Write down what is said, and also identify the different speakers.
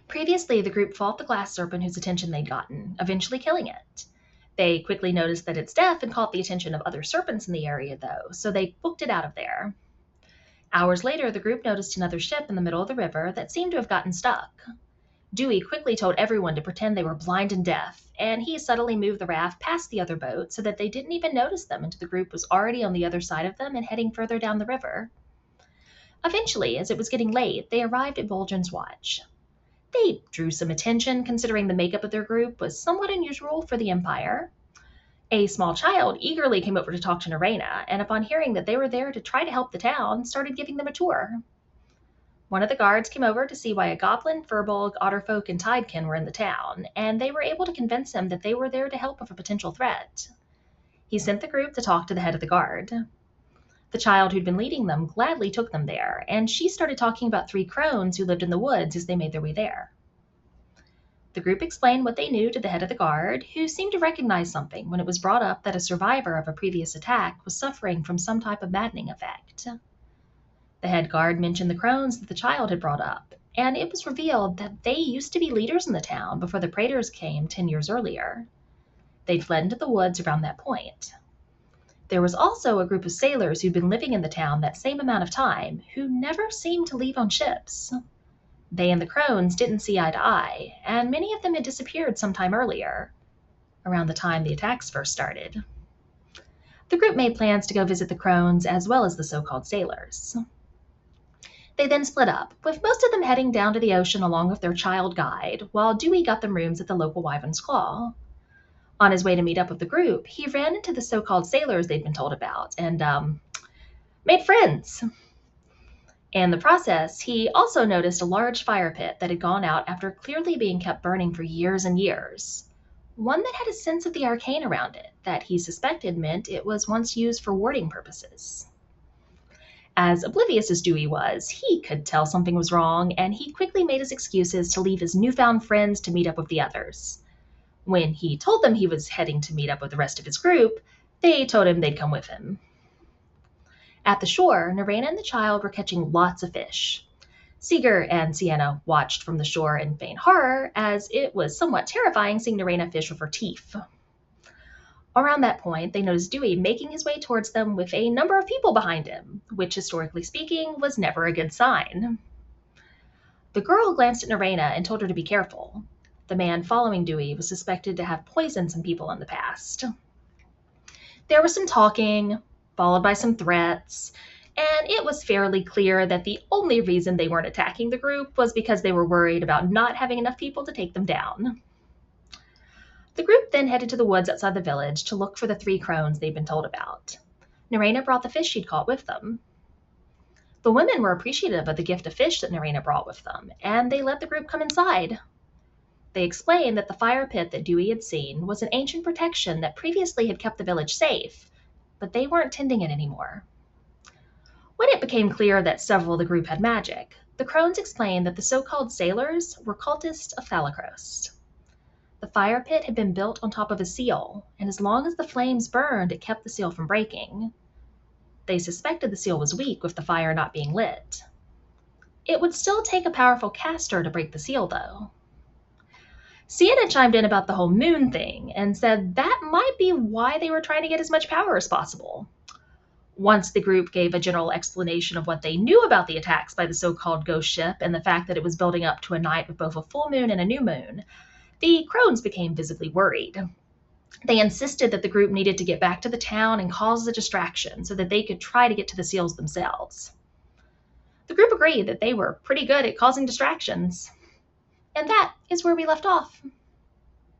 Speaker 1: Previously, the group fought the glass serpent whose attention they'd gotten, eventually killing it. They quickly noticed that its death had caught the attention of other serpents in the area, though, so they booked it out of there. Hours later, the group noticed another ship in the middle of the river that seemed to have gotten stuck. Dewey quickly told everyone to pretend they were blind and deaf, and he subtly moved the raft past the other boat so that they didn't even notice them until the group was already on the other side of them and heading further down the river. Eventually, as it was getting late, they arrived at Vol'jin's watch. They drew some attention considering the makeup of their group was somewhat unusual for the Empire. A small child eagerly came over to talk to Narena, and upon hearing that they were there to try to help the town, started giving them a tour. One of the guards came over to see why a goblin, furbolg, otterfolk, and tidekin were in the town, and they were able to convince him that they were there to help with a potential threat. He sent the group to talk to the head of the guard. The child who'd been leading them gladly took them there, and she started talking about three crones who lived in the woods as they made their way there. The group explained what they knew to the head of the guard, who seemed to recognize something when it was brought up that a survivor of a previous attack was suffering from some type of maddening effect. The head guard mentioned the crones that the child had brought up, and it was revealed that they used to be leaders in the town before the Praetors came 10 years earlier. They'd fled into the woods around that point. There was also a group of sailors who'd been living in the town that same amount of time, who never seemed to leave on ships. They and the crones didn't see eye to eye, and many of them had disappeared sometime earlier, around the time the attacks first started. The group made plans to go visit the crones as well as the so-called sailors. They then split up, with most of them heading down to the ocean along with their child guide, while Dewey got them rooms at the local Wyvern's Claw. On his way to meet up with the group, he ran into the so-called sailors they'd been told about, and made friends. In the process, he also noticed a large fire pit that had gone out after clearly being kept burning for years and years. One that had a sense of the arcane around it, that he suspected meant it was once used for warding purposes. As oblivious as Dewey was, he could tell something was wrong, and he quickly made his excuses to leave his newfound friends to meet up with the others. When he told them he was heading to meet up with the rest of his group, they told him they'd come with him. At the shore, Narena and the child were catching lots of fish. Seeger and Sienna watched from the shore in faint horror, as it was somewhat terrifying seeing Narena fish with her teeth. Around that point, they noticed Dewey making his way towards them with a number of people behind him, which, historically speaking, was never a good sign. The girl glanced at Narena and told her to be careful. The man following Dewey was suspected to have poisoned some people in the past. There was some talking, followed by some threats, and it was fairly clear that the only reason they weren't attacking the group was because they were worried about not having enough people to take them down. The group then headed to the woods outside the village to look for the three crones they'd been told about. Narena brought the fish she'd caught with them. The women were appreciative of the gift of fish that Narena brought with them, and they let the group come inside. They explained that the fire pit that Dewey had seen was an ancient protection that previously had kept the village safe, but they weren't tending it anymore. When it became clear that several of the group had magic, the crones explained that the so-called sailors were cultists of Thalakros. The fire pit had been built on top of a seal, and as long as the flames burned, it kept the seal from breaking. They suspected the seal was weak with the fire not being lit. It would still take a powerful caster to break the seal, though. Sienna chimed in about the whole moon thing and said that might be why they were trying to get as much power as possible. Once the group gave a general explanation of what they knew about the attacks by the so-called ghost ship and the fact that it was building up to a night with both a full moon and a new moon, the crones became visibly worried. They insisted that the group needed to get back to the town and cause a distraction so that they could try to get to the seals themselves. The group agreed that they were pretty good at causing distractions. And that is where we left off.